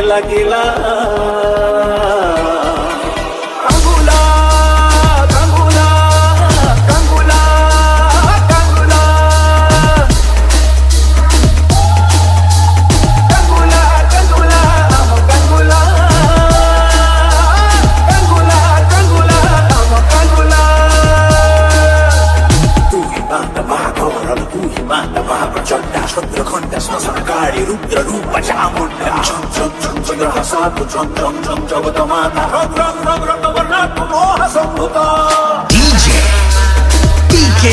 লাগিলা চন্দ্রখণ্ডাশ্মশানকারী রুদ্র রূপ চামুণ্ডা জগতমাতা রং রং রং রং মোহ সম্ভূত DJ